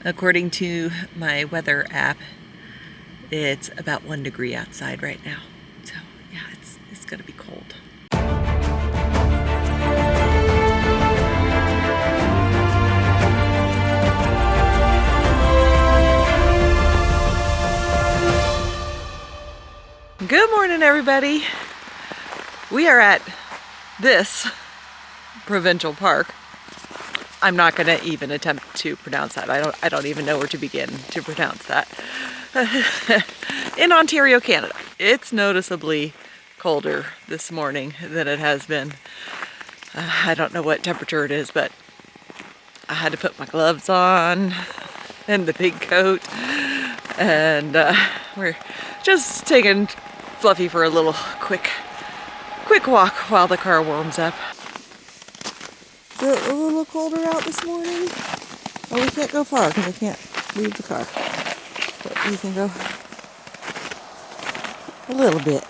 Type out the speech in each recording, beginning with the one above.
According to my weather app, it's about 1 degree outside right now. So yeah, it's gonna be cold. Good morning, everybody. We are at this provincial park. I'm not going to even attempt to pronounce that. I don't even know where to begin to pronounce that. In Ontario, Canada. It's noticeably colder this morning than it has been. I don't know what temperature it is, but I had to put my gloves on and the big coat, and we're just taking Fluffy for a little quick walk while the car warms up. Is it a little colder out this morning? Oh, we can't go far because I can't leave the car. But we can go a little bit.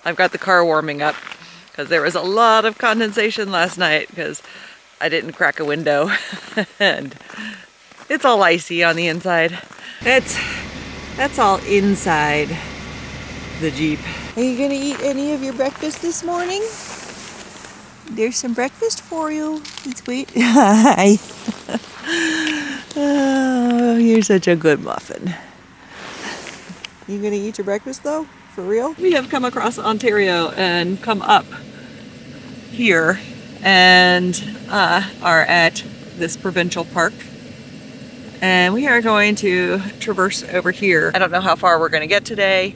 I've got the car warming up because there was a lot of condensation last night because I didn't crack a window and it's all icy on the inside. That's all inside the Jeep. Are you going to eat any of your breakfast this morning? There's some breakfast for you. Let's wait. Hi. Oh, you're such a good muffin. You going to eat your breakfast though? For real? We have come across Ontario and come up here and are at this provincial park. And we are going to traverse over here. I don't know how far we're going to get today.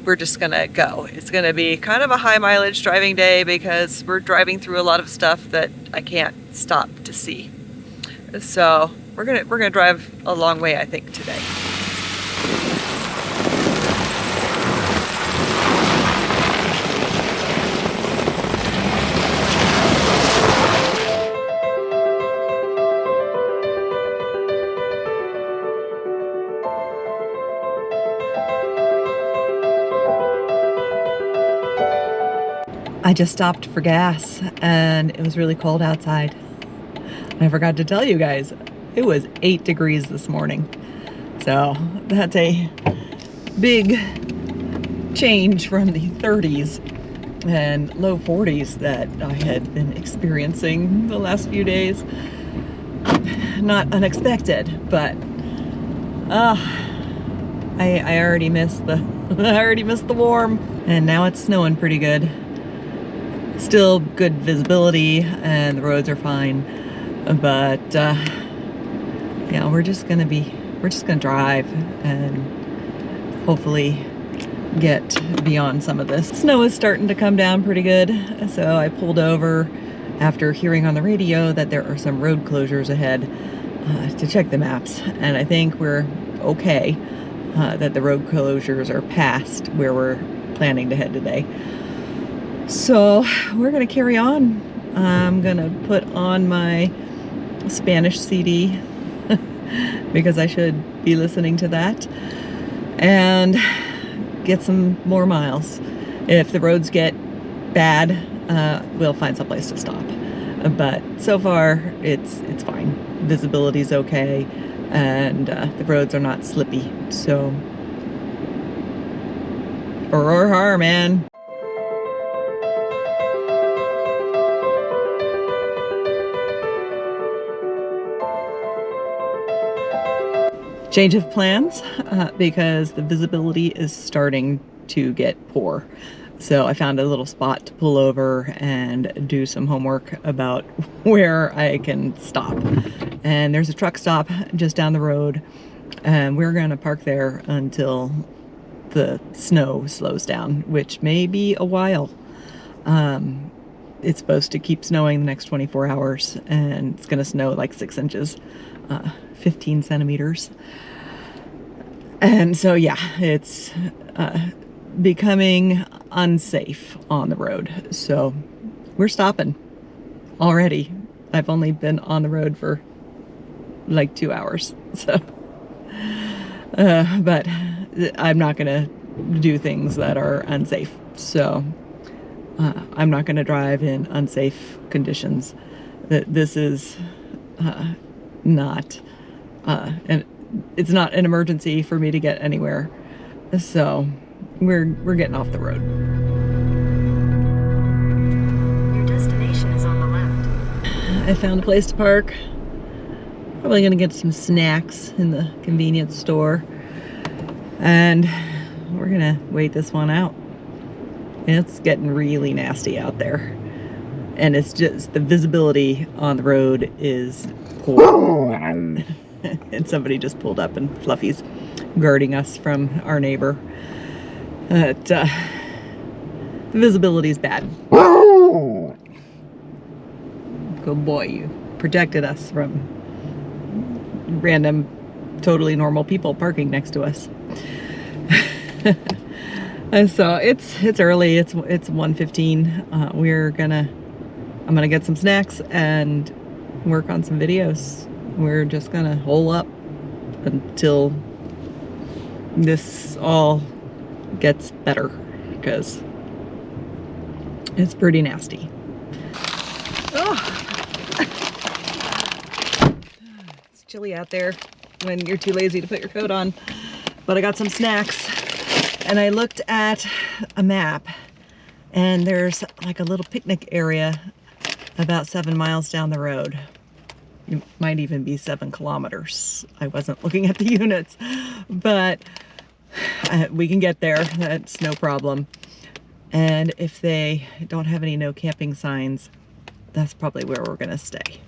We're just going to go. It's going to be kind of a high mileage driving day because we're driving through a lot of stuff that I can't stop to see. So we're gonna drive a long way, I think, today. I just stopped for gas and it was really cold outside. I forgot to tell you guys, it was 8 degrees this morning. So that's a big change from the 30s and low 40s that I had been experiencing the last few days. Not unexpected, but I already missed the warm, and now it's snowing pretty good. Still good visibility and the roads are fine, but yeah, we're just gonna drive and hopefully get beyond some of this. Snow is starting to come down pretty good, so I pulled over after hearing on the radio that there are some road closures ahead to check the maps, and I think we're okay, that the road closures are past where we're planning to head today. So we're gonna carry on. I'm gonna put on my Spanish CD because I should be listening to that and get some more miles. If the roads get bad, we'll find someplace to stop. But so far, it's fine. Visibility's okay, and the roads are not slippy. So, roar, man. Change of plans because the visibility is starting to get poor. So I found a little spot to pull over and do some homework about where I can stop. And there's a truck stop just down the road, and we're going to park there until the snow slows down, which may be a while. It's supposed to keep snowing the next 24 hours, and it's going to snow like 6 inches. 15 centimeters. And so yeah, it's becoming unsafe on the road. So we're stopping already. I've only been on the road for like 2 hours. So, but I'm not gonna do things that are unsafe. So I'm not going to drive in unsafe conditions. This is not, and it's not an emergency for me to get anywhere. So we're getting off the road. Your destination is on the left. I found a place to park. Probably gonna get some snacks in the convenience store. And we're gonna wait this one out. It's getting really nasty out there. And it's just, the visibility on the road is poor. And somebody just pulled up and Fluffy's guarding us from our neighbor. But the visibility is bad. Good boy, you protected us from random, totally normal people parking next to us. And so it's early. It's 1:15. I'm gonna get some snacks and work on some videos. We're just gonna hole up until this all gets better, because it's pretty nasty. Oh. It's chilly out there when you're too lazy to put your coat on, but I got some snacks and I looked at a map and there's like a little picnic area about 7 miles down the road. It might even be 7 kilometers. I wasn't looking at the units, but we can get there. That's no problem. And if they don't have any no camping signs, that's probably where we're gonna stay.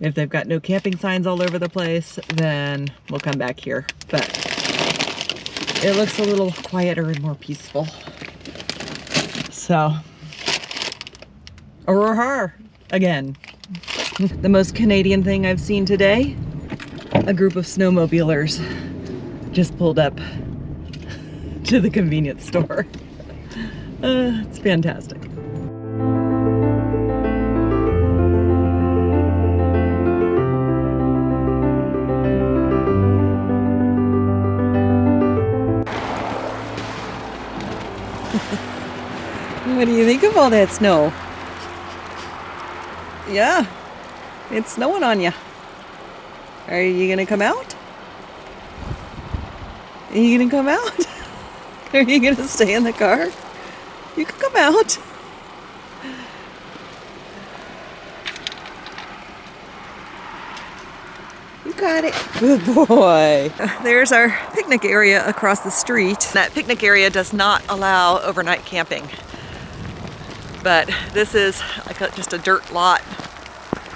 If they've got no camping signs all over the place, then we'll come back here. But it looks a little quieter and more peaceful. So, roar again. The most Canadian thing I've seen today, a group of snowmobilers just pulled up to the convenience store. It's fantastic. What do you think of all that snow? Yeah, it's snowing on you. Are you gonna come out? Are you gonna come out? Are you gonna stay in the car? You can come out. You got it. Good boy. There's our picnic area across the street. That picnic area does not allow overnight camping. But this is like just a dirt lot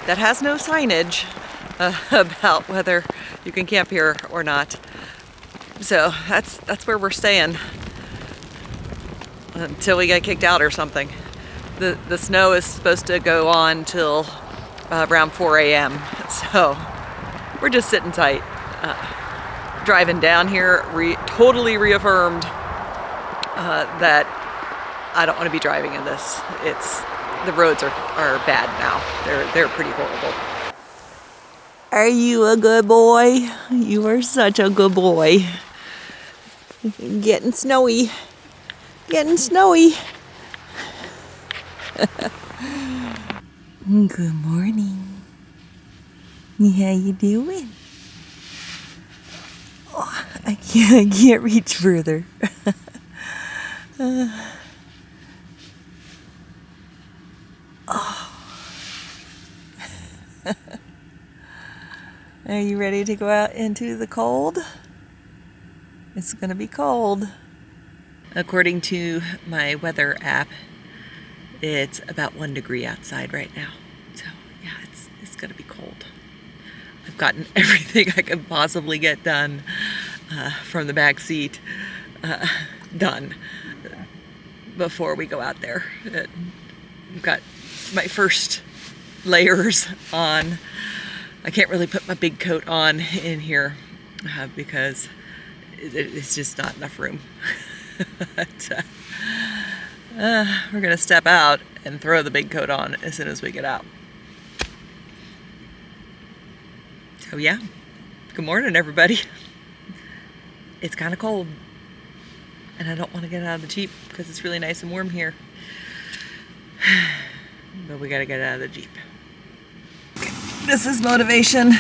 that has no signage about whether you can camp here or not. So that's where we're staying until we get kicked out or something. The snow is supposed to go on till around 4 a.m. So we're just sitting tight. Driving down here totally reaffirmed that I don't want to be driving in this. The roads are bad now. They're pretty horrible. Are you a good boy? You are such a good boy. Getting snowy. Getting snowy. Good morning. How you doing? Oh, I can't reach further. Are you ready to go out into the cold? It's gonna be cold. According to my weather app, it's about 1 degree outside right now. So yeah, it's gonna be cold. I've gotten everything I could possibly get done from the back seat done before we go out there. I've got my first layers on. I can't really put my big coat on in here because it's just not enough room. But, we're gonna step out and throw the big coat on as soon as we get out. So yeah, good morning everybody. It's kind of cold and I don't want to get out of the Jeep because it's really nice and warm here. But we gotta get out of the Jeep. This is motivation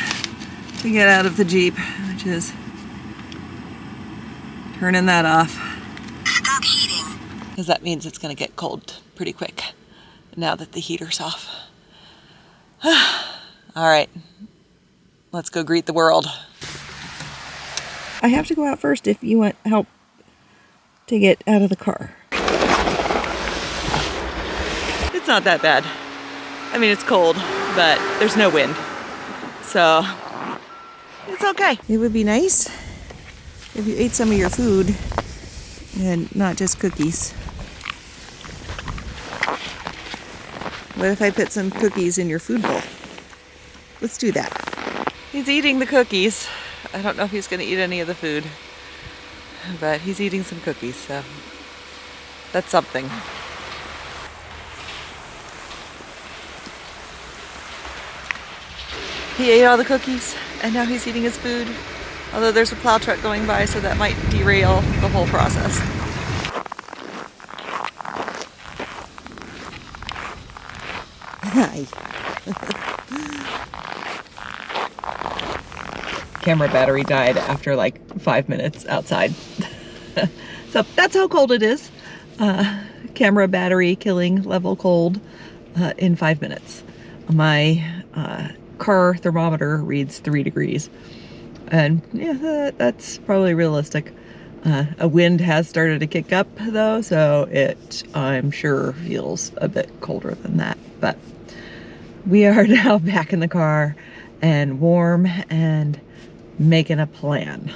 to get out of the Jeep, which is turning that off. Stop heating. Because that means it's gonna get cold pretty quick now that the heater's off. All right, let's go greet the world. I have to go out first if you want help to get out of the car. It's not that bad. I mean, it's cold, but there's no wind. So, it's okay. It would be nice if you ate some of your food and not just cookies. What if I put some cookies in your food bowl? Let's do that. He's eating the cookies. I don't know if he's gonna eat any of the food, but he's eating some cookies, so that's something. He ate all the cookies, and now he's eating his food. Although there's a plow truck going by, so that might derail the whole process. Hi. Camera battery died after like 5 minutes outside. So that's how cold it is. Camera battery killing level cold in 5 minutes. My car thermometer reads 3 degrees. And yeah, that's probably realistic. A wind has started to kick up though, so it, I'm sure, feels a bit colder than that. But we are now back in the car and warm and making a plan.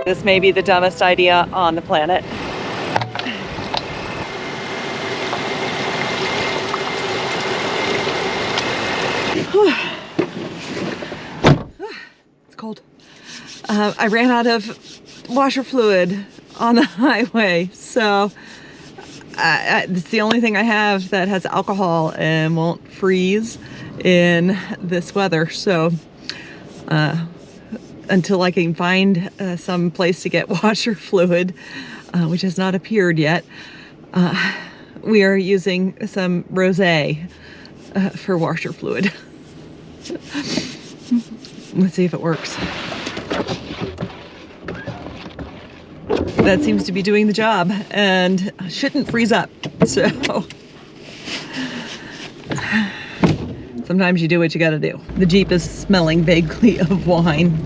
This may be the dumbest idea on the planet. It's cold. I ran out of washer fluid on the highway, so it's the only thing I have that has alcohol and won't freeze in this weather. So until I can find some place to get washer fluid, which has not appeared yet, we are using some rosé for washer fluid. Let's see if it works. That seems to be doing the job and shouldn't freeze up. So sometimes you do what you gotta do. The Jeep is smelling vaguely of wine,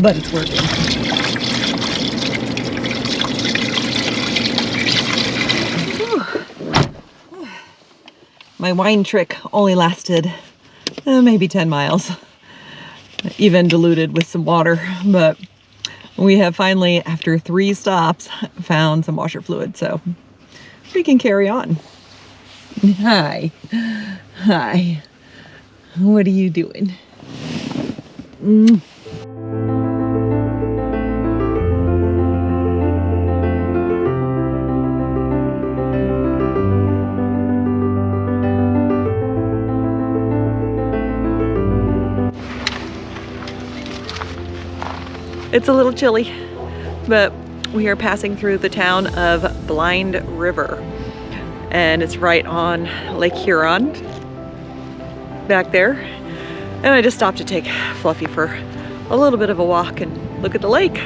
but it's working. Whew. My wine trick only lasted maybe 10 miles, even diluted with some water, but we have finally, after 3 stops, found some washer fluid, so we can carry on. Hi. Hi. What are you doing? It's a little chilly, but we are passing through the town of Blind River, and it's right on Lake Huron back there. And I just stopped to take Fluffy for a little bit of a walk and look at the lake.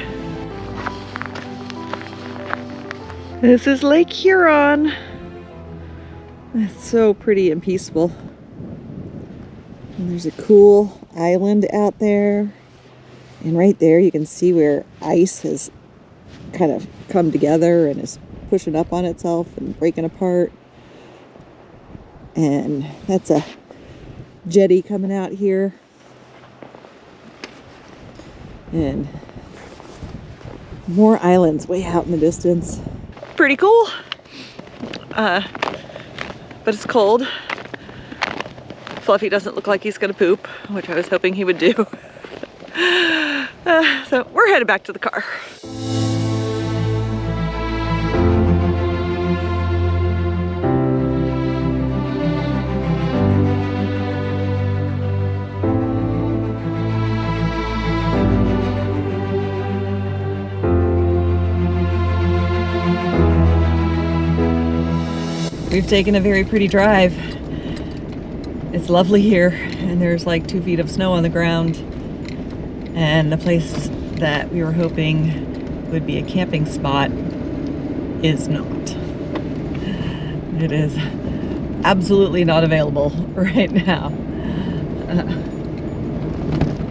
This is Lake Huron. It's so pretty and peaceful. And there's a cool island out there. And right there you can see where ice has kind of come together and is pushing up on itself and breaking apart. And that's a jetty coming out here. And more islands way out in the distance. Pretty cool. But it's cold. Fluffy doesn't look like he's gonna poop, which I was hoping he would do. So we're headed back to the car. We've taken a very pretty drive. It's lovely here, and there's like 2 feet of snow on the ground. And the place that we were hoping would be a camping spot is not. It is absolutely not available right now.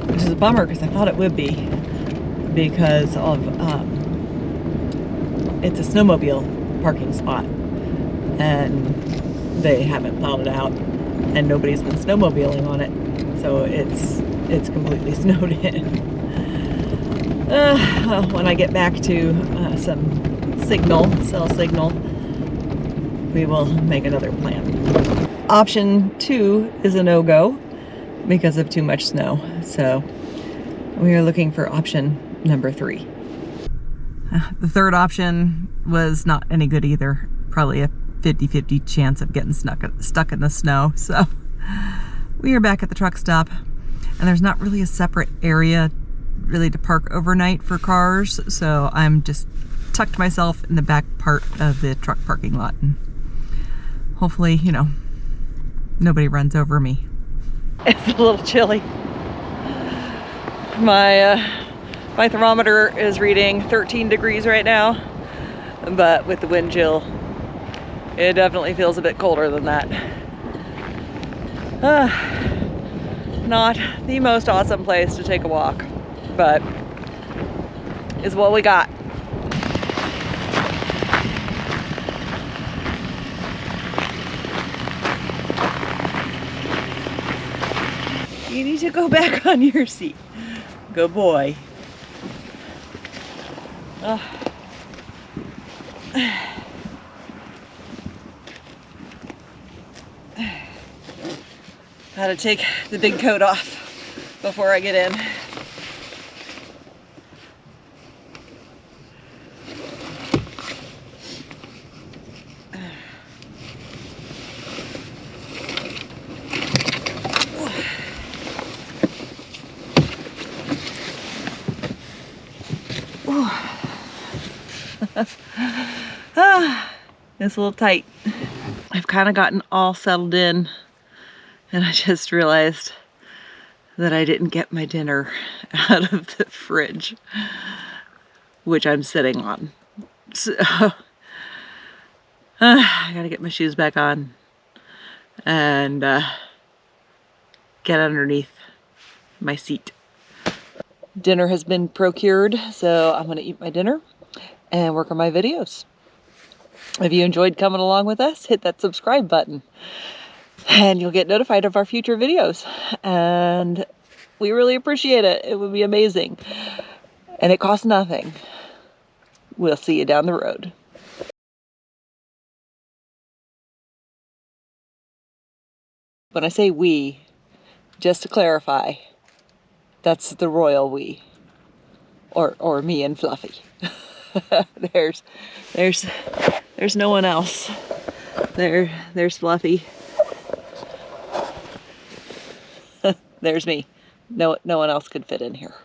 Which is a bummer because I thought it would be, because of it's a snowmobile parking spot and they haven't plowed it out and nobody's been snowmobiling on it, so it's completely snowed in. Well, when I get back to some cell signal, we will make another plan. Option 2 is a no-go because of too much snow, so we are looking for option number 3. The third option was not any good either. Probably a 50-50 chance of getting stuck in the snow. So we are back at the truck stop, and there's not really a separate area really to park overnight for cars. So I'm just tucked myself in the back part of the truck parking lot, and hopefully, you know, nobody runs over me. It's a little chilly. My thermometer is reading 13 degrees right now, but with the wind chill, it definitely feels a bit colder than that. Not the most awesome place to take a walk, but is what we got. You need to go back on your seat. Good boy. Gotta take the big coat off before I get in. It's a little tight. I've kind of gotten all settled in, and I just realized that I didn't get my dinner out of the fridge, which I'm sitting on. So I gotta get my shoes back on and get underneath my seat. Dinner has been procured, so I'm gonna eat my dinner and work on my videos. If you enjoyed coming along with us, hit that subscribe button and you'll get notified of our future videos. And we really appreciate it. It would be amazing. And it costs nothing. We'll see you down the road. When I say we, just to clarify, that's the royal we. Or me and Fluffy. There's no one else. There's Fluffy. There's me. No one else could fit in here.